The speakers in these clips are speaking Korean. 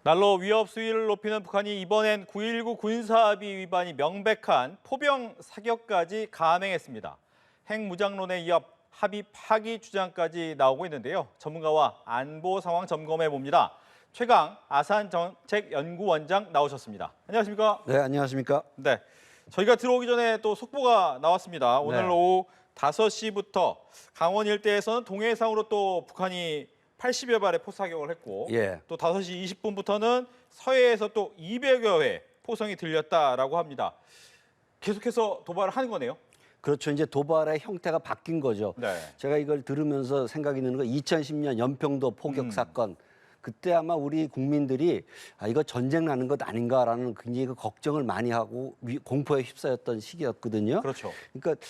난로 위협 수위를 높이는 북한이 이번엔 9.19 군사합의 위반이 명백한 포병 사격까지 감행했습니다. 핵무장론에 이어 합의 파기 주장까지 나오고 있는데요. 전문가와 안보 상황 점검해 봅니다. 최강 아산정책연구원장 나오셨습니다. 안녕하십니까? 네, 안녕하십니까? 네, 저희가 들어오기 전에 또 속보가 나왔습니다. 오늘 네. 오후 5시부터 강원 일대에서는 동해상으로 또 북한이 80여 발의 포사격을 했고 예. 또 5시 20분부터는 서해에서 또 200여 회 포성이 들렸다라고 합니다. 계속해서 도발을 하는 거네요. 그렇죠. 이제 도발의 형태가 바뀐 거죠. 네. 제가 이걸 들으면서 생각이 드는 건 2010년 연평도 포격 사건. 그때 아마 우리 국민들이 이거 전쟁 나는 것 아닌가라는 굉장히 그 걱정을 많이 하고 공포에 휩싸였던 시기였거든요. 그렇죠. 그러니까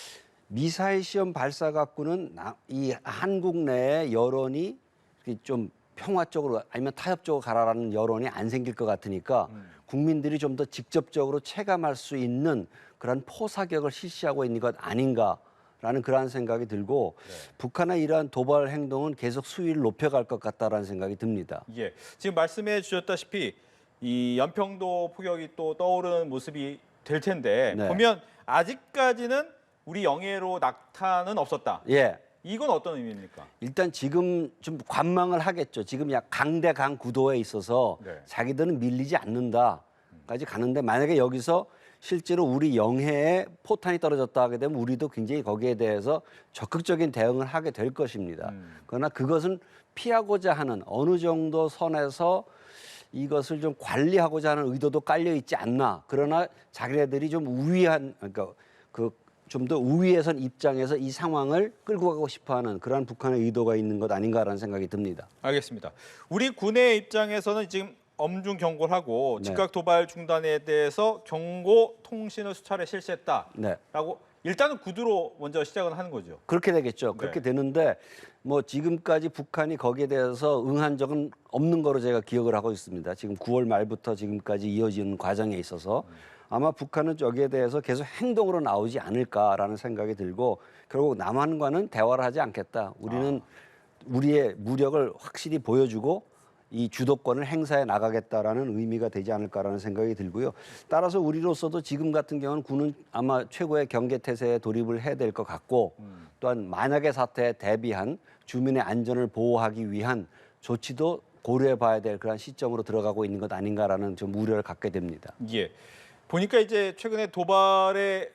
미사일 시험 발사 갖고는 이 한국 내의 여론이 좀 평화적으로 아니면 타협적으로 가라라는 여론이 안 생길 것 같으니까 국민들이 좀 더 직접적으로 체감할 수 있는 그런 포사격을 실시하고 있는 것 아닌가라는 그러한 생각이 들고 북한의 이러한 도발 행동은 계속 수위를 높여갈 것 같다라는 생각이 듭니다. 예, 지금 말씀해 주셨다시피 이 연평도 포격이 또 떠오르는 모습이 될 텐데 네. 보면 아직까지는 우리 영해로 낙타는 없었다. 예. 이건 어떤 의미입니까? 일단 지금 좀 관망을 하겠죠. 지금 약 강대강 구도에 있어서 네. 자기들은 밀리지 않는다까지 가는데 만약에 여기서 실제로 우리 영해에 포탄이 떨어졌다 하게 되면 우리도 굉장히 거기에 대해서 적극적인 대응을 하게 될 것입니다. 그러나 그것은 피하고자 하는 어느 정도 선에서 이것을 좀 관리하고자 하는 의도도 깔려 있지 않나. 그러나 자기네들이 좀 우위한 그러니까 좀 더 우위에 선 입장에서 이 상황을 끌고 가고 싶어하는 그러한 북한의 의도가 있는 것 아닌가라는 생각이 듭니다. 알겠습니다. 우리 군의 입장에서는 지금 엄중 경고를 하고 네. 즉각 도발 중단에 대해서 경고 통신을 수차례 실시했다라고 네. 일단은 구두로 먼저 시작은 하는 거죠. 그렇게 되겠죠. 그렇게 네. 되는데 뭐 지금까지 북한이 거기에 대해서 응한 적은 없는 거로 제가 기억을 하고 있습니다. 지금 9월 말부터 지금까지 이어지는 과정에 있어서 아마 북한은 여기에 대해서 계속 행동으로 나오지 않을까라는 생각이 들고 결국 남한과는 대화를 하지 않겠다. 우리는 우리의 무력을 확실히 보여주고 이 주도권을 행사해 나가겠다라는 의미가 되지 않을까라는 생각이 들고요. 따라서 우리로서도 지금 같은 경우는 군은 아마 최고의 경계 태세에 돌입을 해야 될 것 같고 또한 만약의 사태에 대비한 주민의 안전을 보호하기 위한 조치도 고려해 봐야 될 그런 시점으로 들어가고 있는 것 아닌가라는 좀 우려를 갖게 됩니다. 예. 보니까 이제 최근에 도발의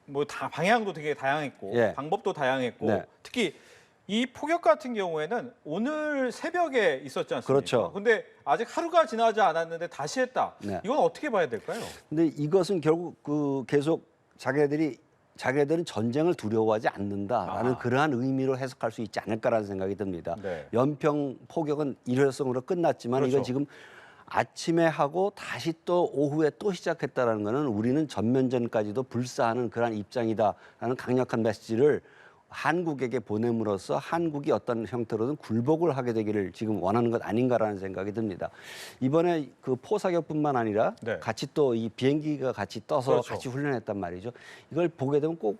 뭐 다 방향도 되게 다양했고 예. 방법도 다양했고 네. 특히 이 포격 같은 경우에는 오늘 새벽에 있었지 않습니까? 그렇죠. 근데 아직 하루가 지나지 않았는데 다시 했다. 네. 이건 어떻게 봐야 될까요? 근데 이것은 결국 계속 자기네들은 전쟁을 두려워하지 않는다라는 아하. 그러한 의미로 해석할 수 있지 않을까라는 생각이 듭니다. 네. 연평 포격은 일회성으로 끝났지만 그렇죠. 이건 지금 아침에 하고 다시 또 오후에 또 시작했다라는 것은 우리는 전면전까지도 불사하는 그러한 입장이다라는 강력한 메시지를 한국에게 보냄으로써 한국이 어떤 형태로든 굴복을 하게 되기를 지금 원하는 것 아닌가라는 생각이 듭니다. 이번에 그 포사격뿐만 아니라 네. 같이 또 이 비행기가 같이 떠서 그렇죠. 같이 훈련했단 말이죠. 이걸 보게 되면 꼭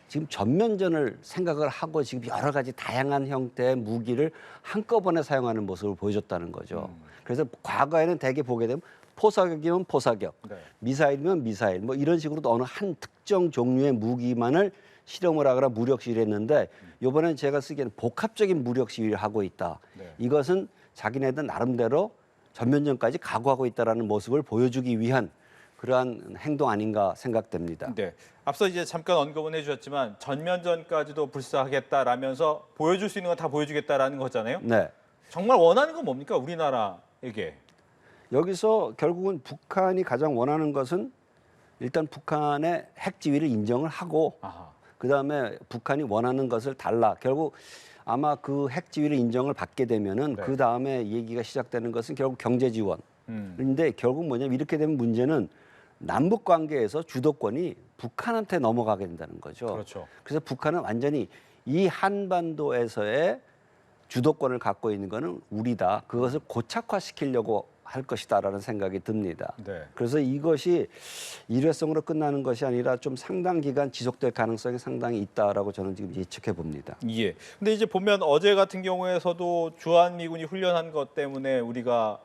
지금 전면전을 생각을 하고 지금 여러 가지 다양한 형태의 무기를 한꺼번에 사용하는 모습을 보여줬다는 거죠. 그래서 과거에는 대개 보게 되면 포사격이면 포사격, 네. 미사일이면 미사일, 뭐 이런 식으로 어느 한 특정 종류의 무기만을 실험을 하거나 무력 시위를 했는데 이번엔 제가 쓰기에는 복합적인 무력 시위를 하고 있다. 네. 이것은 자기네들 나름대로 전면전까지 각오하고 있다는 모습을 보여주기 위한 그러한 행동 아닌가 생각됩니다. 네. 앞서 이제 잠깐 언급은 해주셨지만 전면전까지도 불사하겠다라면서 보여줄 수 있는 건 다 보여주겠다라는 거잖아요. 네. 정말 원하는 건 뭡니까? 우리나라에게. 여기서 결국은 북한이 가장 원하는 것은 일단 북한의 핵 지위를 인정을 하고 아하. 그다음에 북한이 원하는 것을 달라. 결국 아마 그 핵 지위를 인정을 받게 되면은 네. 그다음에 얘기가 시작되는 것은 결국 경제 지원. 그런데 결국 뭐냐면 이렇게 되면 문제는 남북 관계에서 주도권이 북한한테 넘어가게 된다는 거죠. 그렇죠. 그래서 북한은 완전히 이 한반도에서의 주도권을 갖고 있는 거는 우리다. 그것을 고착화시키려고 할 것이다라는 생각이 듭니다. 네. 그래서 이것이 일회성으로 끝나는 것이 아니라 좀 상당 기간 지속될 가능성이 상당히 있다라고 저는 지금 예측해 봅니다. 예. 근데 이제 보면 어제 같은 경우에서도 주한미군이 훈련한 것 때문에 우리가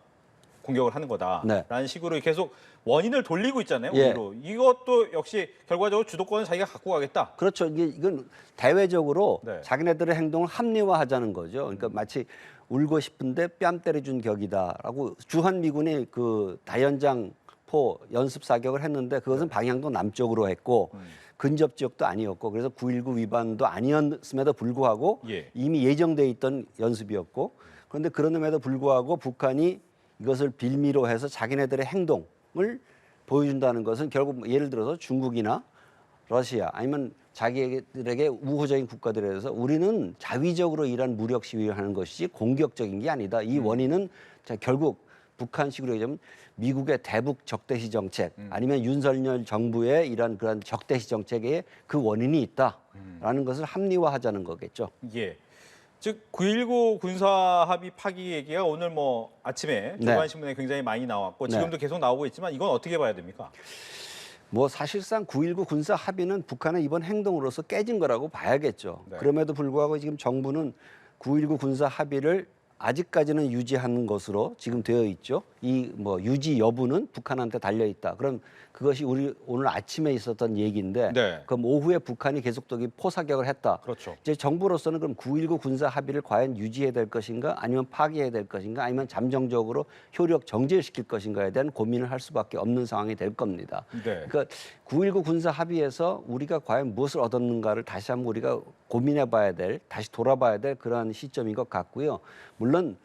공격을 하는 거다라는 네. 식으로 계속 원인을 돌리고 있잖아요. 예. 우리로. 이것도 역시 결과적으로 주도권을 자기가 갖고 가겠다. 그렇죠. 이건 대외적으로 네. 자기네들의 행동을 합리화하자는 거죠. 그러니까 마치 울고 싶은데 뺨 때려준 격이다라고 주한미군이 그 다연장포 연습 사격을 했는데 그것은 방향도 남쪽으로 했고 근접 지역도 아니었고 그래서 9.19 위반도 아니었음에도 불구하고 예. 이미 예정돼 있던 연습이었고 그런데 그럼에도 불구하고 북한이 이것을 빌미로 해서 자기네들의 행동을 보여준다는 것은 결국 예를 들어서 중국이나 러시아 아니면 자기들에게 우호적인 국가들에 대해서 우리는 자위적으로 이란 무력 시위를 하는 것이지 공격적인 게 아니다. 이 원인은 결국 북한식으로 얘기하면 미국의 대북 적대시 정책 아니면 윤석열 정부의 이런 그런 적대시 정책에 그 원인이 있다라는 것을 합리화하자는 거겠죠. 예. 즉 9.19 군사 합의 파기 얘기가 오늘 뭐 아침에 네. 조간신문에 굉장히 많이 나왔고 지금도 계속 나오고 있지만 이건 어떻게 봐야 됩니까? 뭐 사실상 9.19 군사 합의는 북한의 이번 행동으로서 깨진 거라고 봐야겠죠. 네. 그럼에도 불구하고 지금 정부는 9.19 군사 합의를 아직까지는 유지하는 것으로 지금 되어 있죠. 이 뭐 유지 여부는 북한한테 달려 있다. 그럼 그것이 우리 오늘 아침에 있었던 얘기인데 네. 그럼 오후에 북한이 계속적인 포사격을 했다. 그렇죠. 이제 정부로서는 그럼 9.19 군사 합의를 과연 유지해야 될 것인가 아니면 파기해야 될 것인가 아니면 잠정적으로 효력 정지시킬 것인가에 대한 고민을 할 수밖에 없는 상황이 될 겁니다. 네. 그러니까 9.19 군사 합의에서 우리가 과연 무엇을 얻었는가를 다시 한번 우리가 고민해 봐야 될, 다시 돌아봐야 될 그러한 시점인 것 같고요. 물론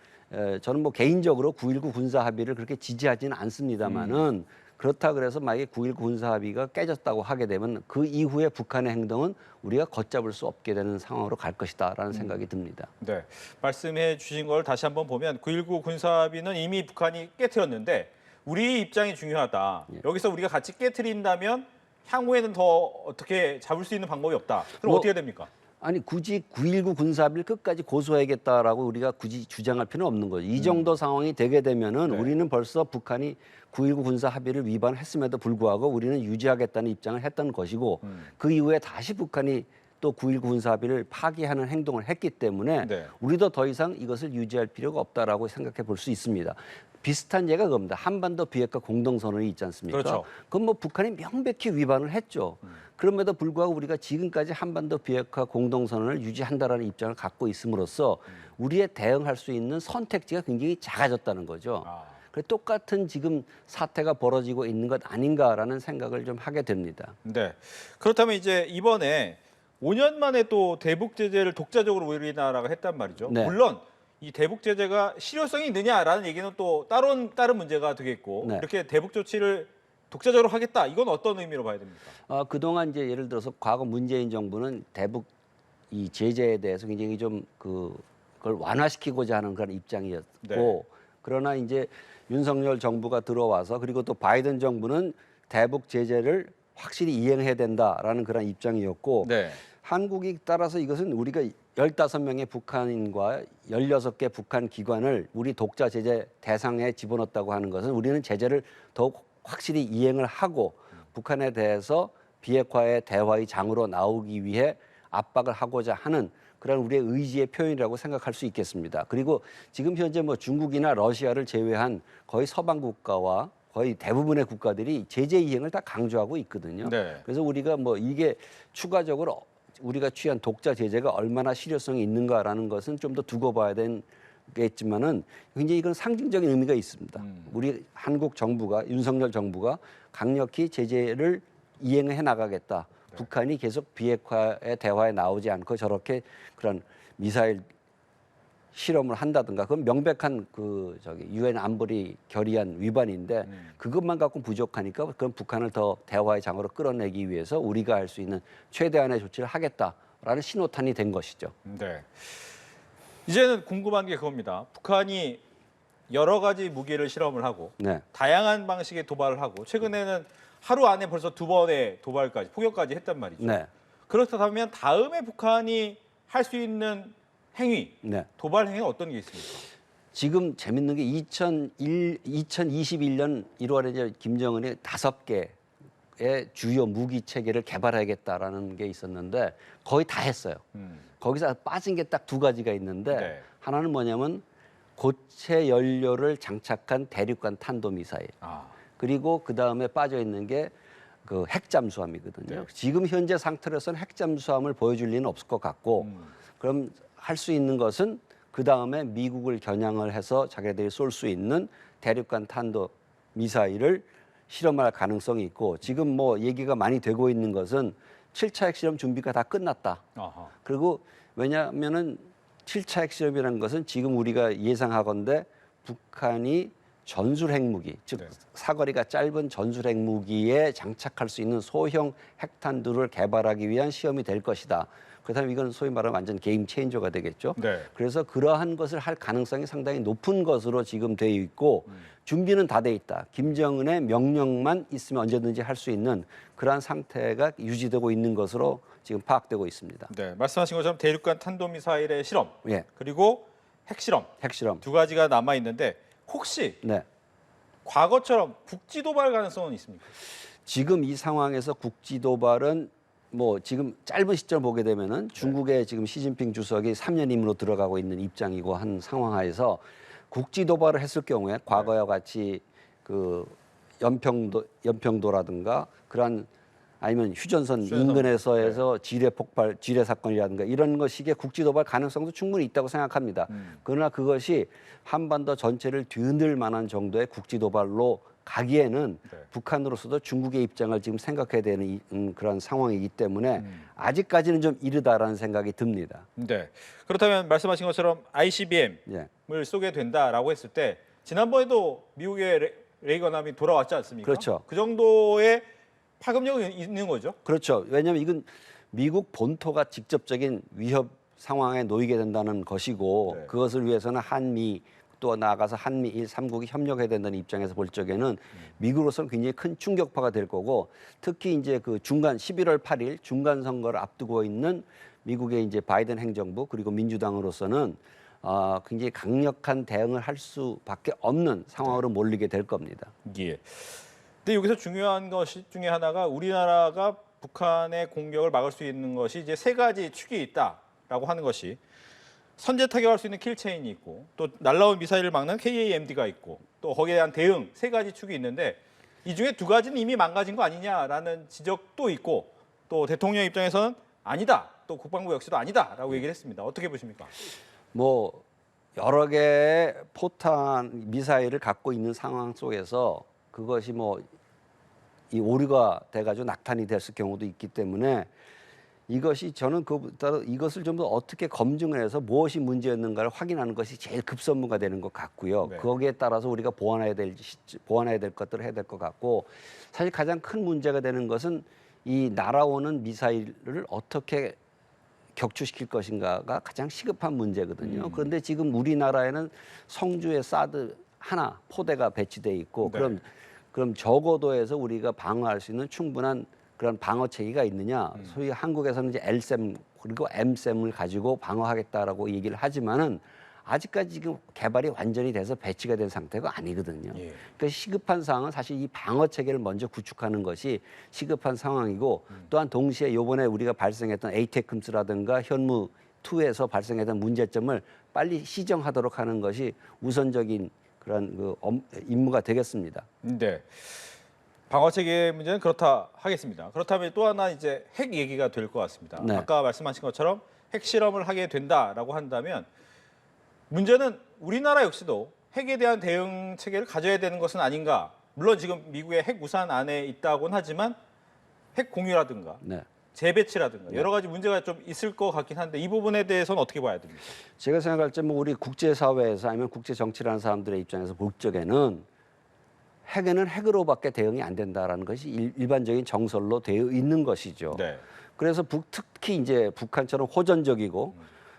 저는 뭐 개인적으로 9.19 군사 합의를 그렇게 지지하지는 않습니다만은 그렇다 그래서 만약에 9.19 군사 합의가 깨졌다고 하게 되면 그 이후에 북한의 행동은 우리가 걷잡을 수 없게 되는 상황으로 갈 것이다라는 생각이 듭니다. 네. 말씀해 주신 걸 다시 한번 보면 9.19 군사 합의는 이미 북한이 깨트렸는데 우리 입장이 중요하다. 여기서 우리가 같이 깨트린다면 향후에는 더 어떻게 잡을 수 있는 방법이 없다. 그럼 뭐, 어떻게 됩니까? 아니 굳이 9.19 군사합의를 끝까지 고수해야겠다라고 우리가 굳이 주장할 필요는 없는 거죠. 이 정도 상황이 되게 되면은 네. 우리는 벌써 북한이 9.19 군사합의를 위반했음에도 불구하고 우리는 유지하겠다는 입장을 했던 것이고 그 이후에 다시 북한이 또 9.19 군사합의를 파기하는 행동을 했기 때문에 네. 우리도 더 이상 이것을 유지할 필요가 없다라고 생각해 볼 수 있습니다. 비슷한 예가 그겁니다. 한반도 비핵화 공동선언이 있지 않습니까? 그렇죠. 그건 뭐 북한이 명백히 위반을 했죠. 그럼에도 불구하고 우리가 지금까지 한반도 비핵화 공동선언을 유지한다라는 입장을 갖고 있음으로써 우리의 대응할 수 있는 선택지가 굉장히 작아졌다는 거죠. 그래서 똑같은 지금 사태가 벌어지고 있는 것 아닌가라는 생각을 좀 하게 됩니다. 네. 그렇다면 이제 이번에 5년 만에 또 대북 제재를 독자적으로 우리나라가 했단 말이죠. 네. 물론 이 대북 제재가 실효성이 있느냐라는 얘기는 또 다른 문제가 되겠고 네. 이렇게 대북 조치를 독자적으로 하겠다. 이건 어떤 의미로 봐야 됩니까? 그동안 이제 예를 들어서 과거 문재인 정부는 대북 이 제재에 대해서 굉장히 좀 그걸 완화시키고자 하는 그런 입장이었고 네. 그러나 이제 윤석열 정부가 들어와서 그리고 또 바이든 정부는 대북 제재를 확실히 이행해야 된다라는 그런 입장이었고 네. 한국이 따라서 이것은 우리가 15명의 북한인과 16개 북한 기관을 우리 독자 제재 대상에 집어넣었다고 하는 것은 우리는 제재를 더욱 확실히 이행을 하고 북한에 대해서 비핵화의 대화의 장으로 나오기 위해 압박을 하고자 하는 그런 우리의 의지의 표현이라고 생각할 수 있겠습니다. 그리고 지금 현재 뭐 중국이나 러시아를 제외한 거의 서방 국가와 거의 대부분의 국가들이 제재 이행을 다 강조하고 있거든요. 네. 그래서 우리가 뭐 이게 추가적으로 우리가 취한 독자 제재가 얼마나 실효성이 있는가라는 것은 좀 더 두고 봐야 되겠지만은 굉장히 이건 상징적인 의미가 있습니다. 우리 한국 정부가 윤석열 정부가 강력히 제재를 이행해 나가겠다. 네. 북한이 계속 비핵화의 대화에 나오지 않고 저렇게 그런 미사일 실험을 한다든가 그건 명백한 유엔 안보리 결의안 위반인데 그것만 갖고 부족하니까 그건 북한을 더 대화의 장으로 끌어내기 위해서 우리가 할 수 있는 최대한의 조치를 하겠다라는 신호탄이 된 것이죠. 네. 이제는 궁금한 게 그겁니다. 북한이 여러 가지 무기를 실험을 하고 네. 다양한 방식의 도발을 하고 최근에는 하루 안에 벌써 2번의 도발까지 포격까지 했단 말이죠. 네. 그렇다면 다음에 북한이 할 수 있는 행위, 네. 도발 행위는 어떤 게 있습니까? 지금 재밌는 게 2021년 1월에 이제 김정은이 5개의 주요 무기 체계를 개발하겠다라는 게 있었는데 거의 다 했어요. 거기서 빠진 게 딱 2가지가 있는데 네. 하나는 뭐냐면 고체 연료를 장착한 대륙간 탄도미사일. 아, 그리고 그 다음에 빠져 있는 게 그 핵잠수함이거든요. 네. 지금 현재 상태로서는 핵잠수함을 보여줄 리는 없을 것 같고, 그럼 할 수 있는 것은 그 다음에 미국을 겨냥을 해서 자기들이 쏠 수 있는 대륙간 탄도 미사일을 실험할 가능성이 있고, 지금 뭐 얘기가 많이 되고 있는 것은 7차 핵실험 준비가 다 끝났다. 아하. 그리고 왜냐하면은 7차 핵실험이라는 것은 지금 우리가 예상하건대 북한이 전술 핵무기, 즉 네. 사거리가 짧은 전술 핵무기에 장착할 수 있는 소형 핵탄두를 개발하기 위한 시험이 될 것이다. 그렇다면 이건 소위 말하면 완전 게임 체인저가 되겠죠. 네. 그래서 그러한 것을 할 가능성이 상당히 높은 것으로 지금 되어 있고 준비는 다 돼 있다. 김정은의 명령만 있으면 언제든지 할 수 있는 그러한 상태가 유지되고 있는 것으로 지금 파악되고 있습니다. 네, 말씀하신 것처럼 대륙간 탄도미사일의 실험, 예, 그리고 핵실험 핵실험. 두 가지가 남아 있는데 혹시 네. 과거처럼 국지 도발 가능성은 있습니까? 지금 이 상황에서 국지 도발은 뭐 지금 짧은 시점을 보게 되면은 중국의 지금 시진핑 주석이 3년 임으로 들어가고 있는 입장이고 한 상황하에서 국지 도발을 했을 경우에 과거와 같이 그 연평도라든가 그러한 아니면 휴전선 인근에서 지뢰 폭발, 지뢰 사건이라든가 이런 것식의 국지 도발 가능성도 충분히 있다고 생각합니다. 그러나 그것이 한반도 전체를 뒤흔들 만한 정도의 국지 도발로 가기에는 네. 북한으로서도 중국의 입장을 지금 생각해야 되는 그런 상황이기 때문에 아직까지는 좀 이르다라는 생각이 듭니다. 네. 그렇다면 말씀하신 것처럼 ICBM을 예. 쏘게 된다라고 했을 때 지난번에도 미국의 레이건함이 돌아왔지 않습니까? 그렇죠. 그 정도의 파급력이 있는 거죠. 그렇죠. 왜냐하면 이건 미국 본토가 직접적인 위협 상황에 놓이게 된다는 것이고 네. 그것을 위해서는 한미 또 나아가서 한미일 3국이 협력해야 된다는 입장에서 볼 적에는 미국으로서는 굉장히 큰 충격파가 될 거고 특히 이제 그 중간 11월 8일 중간 선거를 앞두고 있는 미국의 이제 바이든 행정부 그리고 민주당으로서는 굉장히 강력한 대응을 할 수밖에 없는 상황으로 몰리게 될 겁니다. 예. 근데 여기서 중요한 것이 중에 하나가 우리나라가 북한의 공격을 막을 수 있는 것이 이제 세 가지 축이 있다라고 하는 것이 선제 타격할 수 있는 킬체인이 있고 또 날라온 미사일을 막는 KAMD가 있고 또 거기에 대한 대응 세 가지 축이 있는데 이 중에 두 가지는 이미 망가진 거 아니냐라는 지적도 있고 또 대통령 입장에서는 아니다. 또 국방부 역시도 아니다라고 얘기를 했습니다. 어떻게 보십니까? 뭐 여러 개의 포탄 미사일을 갖고 있는 상황 속에서 그것이 뭐 이 오류가 돼가지고 낙탄이 됐을 경우도 있기 때문에 이것이 저는 그보다 이것을 좀 더 어떻게 검증을 해서 무엇이 문제였는가를 확인하는 것이 제일 급선무가 되는 것 같고요. 네. 거기에 따라서 우리가 보완해야 될 것들을 해야 될 것 같고 사실 가장 큰 문제가 되는 것은 이 날아오는 미사일을 어떻게 격추시킬 것인가가 가장 시급한 문제거든요. 그런데 지금 우리나라에는 성주에 사드 하나 포대가 배치돼 있고 네. 그럼 저고도에서 우리가 방어할 수 있는 충분한 그런 방어 체계가 있느냐? 소위 한국에서는 이제 LSAM 그리고 MSAM을 가지고 방어하겠다라고 얘기를 하지만은 아직까지 지금 개발이 완전히 돼서 배치가 된 상태가 아니거든요. 예. 그러니까 시급한 상황은 사실 이 방어 체계를 먼저 구축하는 것이 시급한 상황이고 또한 동시에 이번에 우리가 발생했던 에이테크스라든가 현무 2에서 발생했던 문제점을 빨리 시정하도록 하는 것이 우선적인 그런 그 임무가 되겠습니다. 네. 방어 체계 문제는 그렇다 하겠습니다. 그렇다면 또 하나 이제 핵 얘기가 될 것 같습니다. 네. 아까 말씀하신 것처럼 핵 실험을 하게 된다라고 한다면 문제는 우리나라 역시도 핵에 대한 대응 체계를 가져야 되는 것은 아닌가. 물론 지금 미국의 핵 우산 안에 있다고는 하지만 핵 공유라든가 네. 재배치라든가 여러 가지 문제가 좀 있을 것 같긴 한데 이 부분에 대해서는 어떻게 봐야 됩니까? 제가 생각할 때 뭐 우리 국제사회에서 아니면 국제 정치라는 사람들의 입장에서 볼 적에는 핵에는 핵으로밖에 대응이 안 된다라는 것이 일반적인 정설로 되어 있는 것이죠. 네. 그래서 특히 이제 북한처럼 호전적이고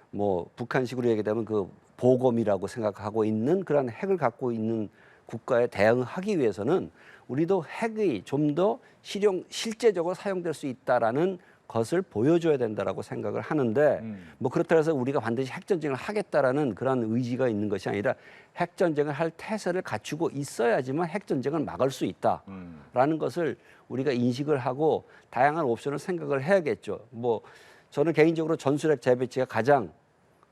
뭐 북한식으로 얘기하면 그 보검이라고 생각하고 있는 그런 핵을 갖고 있는 국가에 대응하기 위해서는 우리도 핵이 좀 더 실제적으로 사용될 수 있다라는 것을 보여줘야 된다라고 생각을 하는데 뭐 그렇다고 해서 우리가 반드시 핵전쟁을 하겠다라는 그런 의지가 있는 것이 아니라 핵전쟁을 할 태세를 갖추고 있어야지만 핵전쟁을 막을 수 있다라는 것을 우리가 인식을 하고 다양한 옵션을 생각을 해야겠죠. 뭐 저는 개인적으로 전술핵 재배치가 가장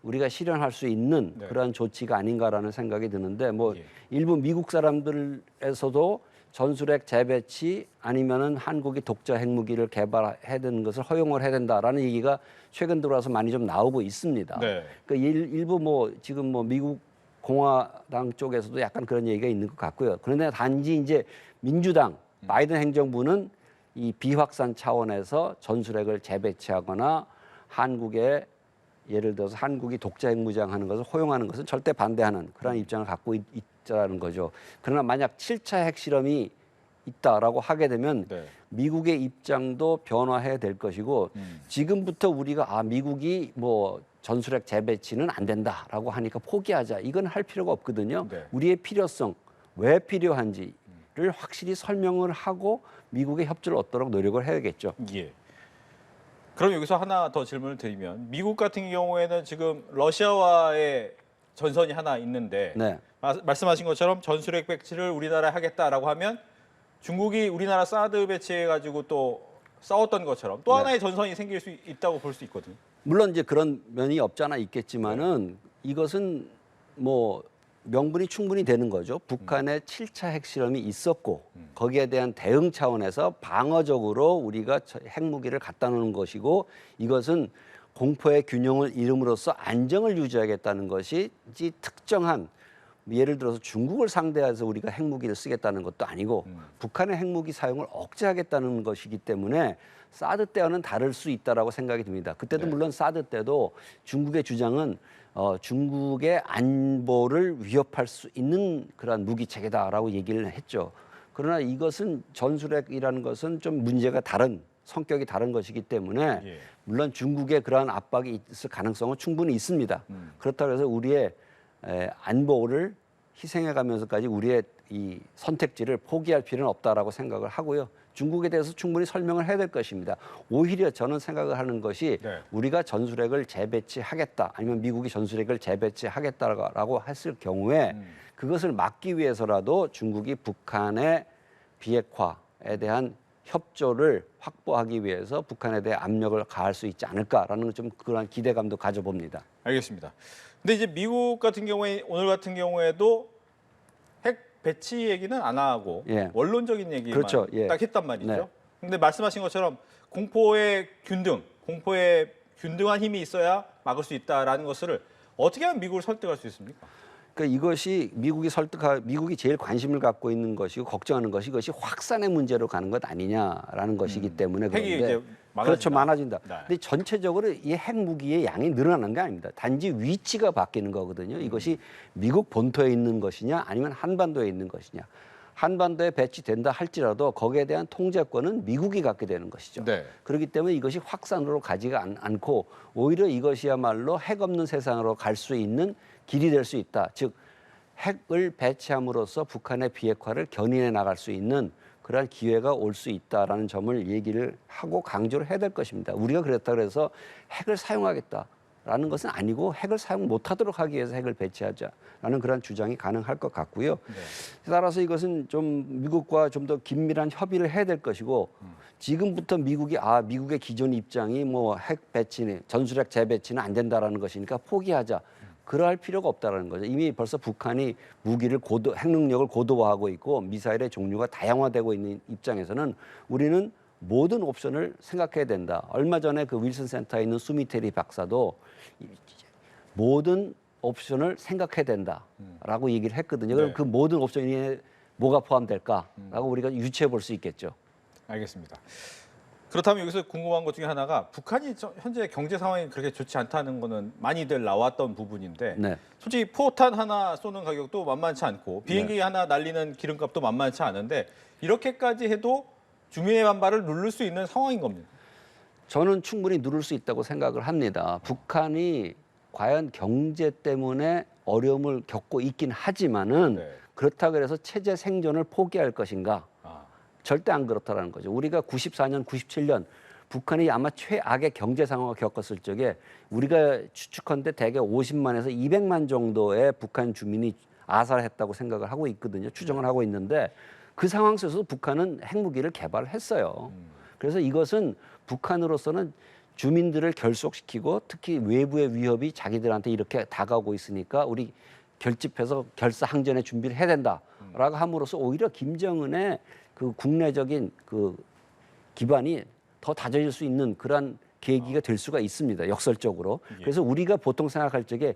우리가 실현할 수 있는 네. 그러한 조치가 아닌가라는 생각이 드는데 뭐 예. 일부 미국 사람들에서도 전술핵 재배치 아니면은 한국이 독자 핵무기를 개발해야 되는 것을 허용을 해야 된다라는 얘기가 최근 들어와서 많이 좀 나오고 있습니다. 네. 그러니까 일부 뭐 지금 뭐 미국 공화당 쪽에서도 약간 그런 얘기가 있는 것 같고요. 그런데 단지 이제 민주당 바이든 행정부는 이 비확산 차원에서 전술핵을 재배치하거나 한국의 예를 들어서 한국이 독자 핵무장하는 것을 허용하는 것은 절대 반대하는 그런 입장을 갖고 있다는 거죠. 그러나 만약 7차 핵실험이 있다라고 하게 되면 네. 미국의 입장도 변화해야 될 것이고 지금부터 우리가 미국이 뭐 전술핵 재배치는 안 된다라고 하니까 포기하자 이건 할 필요가 없거든요. 네. 우리의 필요성 왜 필요한지를 확실히 설명을 하고 미국의 협조를 얻도록 노력을 해야겠죠. 예. 그럼 여기서 하나 더 질문을 드리면 미국 같은 경우에는 지금 러시아와의 전선이 하나 있는데 네. 말씀하신 것처럼 전술핵 배치를 우리나라에 하겠다라고 하면 중국이 우리나라 사드 배치해가지고 또 싸웠던 것처럼 또 네. 하나의 전선이 생길 수 있다고 볼 수 있거든요. 물론 이제 그런 면이 없지 않아 있겠지만은 이것은 뭐 명분이 충분히 되는 거죠. 북한의 7차 핵실험이 있었고 거기에 대한 대응 차원에서 방어적으로 우리가 핵무기를 갖다 놓는 것이고 이것은 공포의 균형을 이름으로써 안정을 유지하겠다는 것이 특정한 예를 들어서 중국을 상대해서 우리가 핵무기를 쓰겠다는 것도 아니고 북한의 핵무기 사용을 억제하겠다는 것이기 때문에 사드 때와는 다를 수 있다라고 생각이 듭니다. 그때도 네. 물론 사드 때도 중국의 주장은 중국의 안보를 위협할 수 있는 그러한 무기 체계다라고 얘기를 했죠. 그러나 이것은 전술핵이라는 것은 좀 문제가 다른 성격이 다른 것이기 때문에 예. 물론 중국의 그러한 압박이 있을 가능성은 충분히 있습니다. 그렇다고 해서 우리의 안보를 희생해가면서까지 우리의 이 선택지를 포기할 필요는 없다라고 생각을 하고요. 중국에 대해서 충분히 설명을 해야 될 것입니다. 오히려 저는 생각을 하는 것이 네. 우리가 전술핵을 재배치하겠다 아니면 미국이 전술핵을 재배치하겠다라고 했을 경우에 그것을 막기 위해서라도 중국이 북한의 비핵화에 대한 협조를 확보하기 위해서 북한에 대해 압력을 가할 수 있지 않을까라는 좀 그런 기대감도 가져봅니다. 알겠습니다. 근데 이제 미국 같은 경우에 오늘 같은 경우에도 핵 배치 얘기는 안 하고 예. 원론적인 얘기만 그렇죠. 예. 딱 했단 말이죠. 네. 근데 말씀하신 것처럼 공포의 균등한 힘이 있어야 막을 수 있다라는 것을 어떻게 하면 미국을 설득할 수 있습니까? 그러니까 이것이 미국이 제일 관심을 갖고 있는 것이고 걱정하는 것이 이것이 확산의 문제로 가는 것 아니냐라는 것이기 때문에 핵이 그런데 이제 많아진다. 그렇죠, 많아진다. 네. 근데 전체적으로 이 핵무기의 양이 늘어나는 게 아닙니다. 단지 위치가 바뀌는 거거든요. 이것이 미국 본토에 있는 것이냐 아니면 한반도에 있는 것이냐. 한반도에 배치된다 할지라도 거기에 대한 통제권은 미국이 갖게 되는 것이죠. 네. 그렇기 때문에 이것이 확산으로 가지가 않고 오히려 이것이야말로 핵 없는 세상으로 갈 수 있는 길이 될 수 있다. 즉 핵을 배치함으로써 북한의 비핵화를 견인해 나갈 수 있는 그러한 기회가 올 수 있다라는 점을 얘기를 하고 강조를 해야 될 것입니다. 우리가 그랬다 그래서 핵을 사용하겠다라는 것은 아니고 핵을 사용 못하도록 하기 위해서 핵을 배치하자라는 그런 주장이 가능할 것 같고요. 네. 따라서 이것은 좀 미국과 좀 더 긴밀한 협의를 해야 될 것이고 지금부터 미국의 기존 입장이 뭐 핵 배치는 전술핵 재배치는 안 된다라는 것이니까 포기하자. 그러할 필요가 없다는 거죠. 이미 벌써 북한이 핵 능력을 고도화하고 있고 미사일의 종류가 다양화되고 있는 입장에서는 우리는 모든 옵션을 생각해야 된다. 얼마 전에 그 윌슨 센터에 있는 수미테리 박사도 모든 옵션을 생각해야 된다라고 얘기를 했거든요. 그럼 네. 그 모든 옵션에 뭐가 포함될까라고 우리가 유추해 볼 수 있겠죠. 알겠습니다. 그렇다면 여기서 궁금한 것 중에 하나가 북한이 현재 경제 상황이 그렇게 좋지 않다는 거는 많이들 나왔던 부분인데 네. 솔직히 포탄 하나 쏘는 가격도 만만치 않고 비행기 하나 날리는 기름값도 만만치 않은데 이렇게까지 해도 주민의 반발을 누를 수 있는 상황인 겁니다. 저는 충분히 누를 수 있다고 생각을 합니다. 북한이 과연 경제 때문에 어려움을 겪고 있긴 하지만은 네. 그렇다고 해서 체제 생존을 포기할 것인가? 절대 안 그렇다라는 거죠. 우리가 94년, 97년 북한이 아마 최악의 경제 상황을 겪었을 적에 우리가 추측컨대 대개 50만에서 200만 정도의 북한 주민이 아살했다고 생각을 하고 있거든요. 추정을 하고 있는데 그 상황 속에서 북한은 핵무기를 개발했어요. 그래서 이것은 북한으로서는 주민들을 결속시키고 특히 외부의 위협이 자기들한테 이렇게 다가오고 있으니까 우리 결집해서 결사항전의 준비를 해야 된다라고 함으로써 오히려 김정은의 그 국내적인 그 기반이 더 다져질 수 있는 그러한 계기가 될 수가 있습니다. 역설적으로. 그래서 우리가 보통 생각할 적에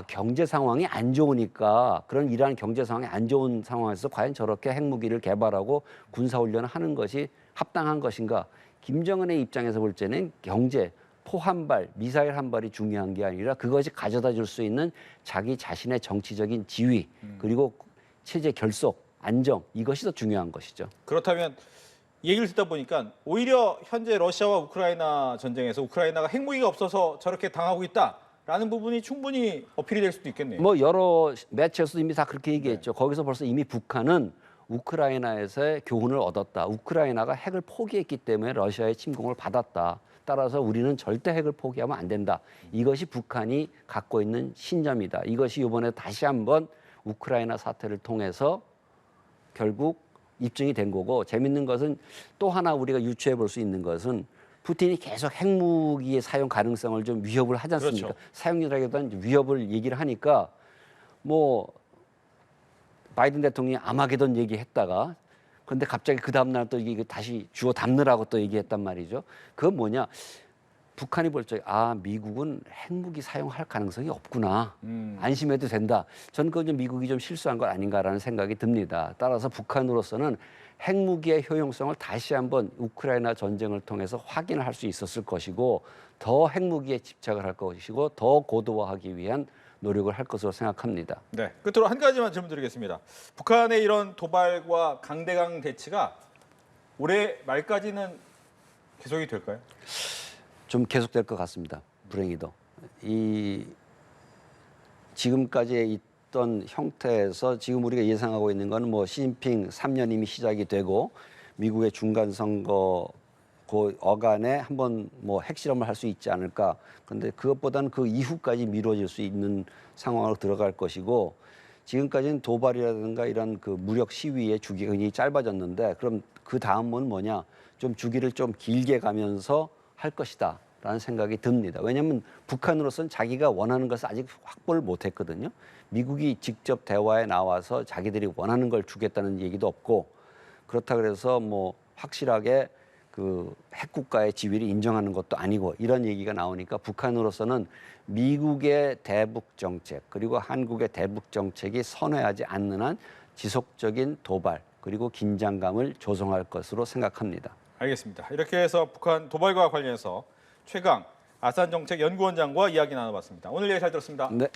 경제 상황이 안 좋으니까 그런 이러한 경제 상황이 안 좋은 상황에서 과연 저렇게 핵무기를 개발하고 군사훈련을 하는 것이 합당한 것인가. 김정은의 입장에서 볼 때는 경제, 포 한 발, 미사일 한 발이 중요한 게 아니라 그것이 가져다 줄 수 있는 자기 자신의 정치적인 지위 그리고 체제 결속, 안정 이것이 더 중요한 것이죠. 그렇다면 얘기를 듣다 보니까 오히려 현재 러시아와 우크라이나 전쟁에서 우크라이나가 핵무기가 없어서 저렇게 당하고 있다라는 부분이 충분히 어필이 될 수도 있겠네요. 뭐 여러 매체에서도 이미 다 그렇게 얘기했죠. 거기서 벌써 이미 북한은 우크라이나에서의 교훈을 얻었다. 우크라이나가 핵을 포기했기 때문에 러시아의 침공을 받았다. 따라서 우리는 절대 핵을 포기하면 안 된다. 이것이 북한이 갖고 있는 신념이다. 이것이 이번에 다시 한번 우크라이나 사태를 통해서 결국 입증이 된 거고 재밌는 것은 또 하나 우리가 유추해 볼 수 있는 것은 푸틴이 계속 핵무기의 사용 가능성을 좀 위협을 하지 않습니까? 그렇죠. 사용이라기보다는 위협을 얘기를 하니까 뭐 바이든 대통령이 아마게돈 얘기했다가 그런데 갑자기 그 다음날 또 이게 다시 주워 담느라고 또 얘기했단 말이죠. 그건 뭐냐? 북한이 볼 적에 미국은 핵무기 사용할 가능성이 없구나. 안심해도 된다. 저는 그건 좀 미국이 좀 실수한 것 아닌가라는 생각이 듭니다. 따라서 북한으로서는 핵무기의 효용성을 다시 한번 우크라이나 전쟁을 통해서 확인을 할 수 있었을 것이고 더 핵무기에 집착을 할 것이고 더 고도화하기 위한 노력을 할 것으로 생각합니다. 네, 끝으로 한 가지만 질문드리겠습니다. 북한의 이런 도발과 강대강 대치가 올해 말까지는 계속이 될까요? 좀 계속될 것 같습니다. 불행히도. 지금까지 있던 형태에서 지금 우리가 예상하고 있는 건 뭐 시진핑 3년 이미 시작이 되고 미국의 중간 선거 그 어간에 한번 뭐 핵실험을 할 수 있지 않을까. 그런데 그것보다는 그 이후까지 미뤄질 수 있는 상황으로 들어갈 것이고 지금까지는 도발이라든가 이런 그 무력 시위의 주기가 굉장히 짧아졌는데 그럼 그 다음은 뭐냐? 좀 주기를 좀 길게 가면서 할 것이다 라는 생각이 듭니다. 왜냐하면 북한으로서는 자기가 원하는 것을 아직 확보를 못했거든요. 미국이 직접 대화에 나와서 자기들이 원하는 걸 주겠다는 얘기도 없고 그렇다 그래서 뭐 확실하게 그 핵국가의 지위를 인정하는 것도 아니고 이런 얘기가 나오니까 북한으로서는 미국의 대북 정책 그리고 한국의 대북 정책이 선회하지 않는 한 지속적인 도발 그리고 긴장감을 조성할 것으로 생각합니다. 알겠습니다. 이렇게 해서 북한 도발과 관련해서 최강 아산정책연구원장과 이야기 나눠봤습니다. 오늘 얘기 잘 들었습니다. 네.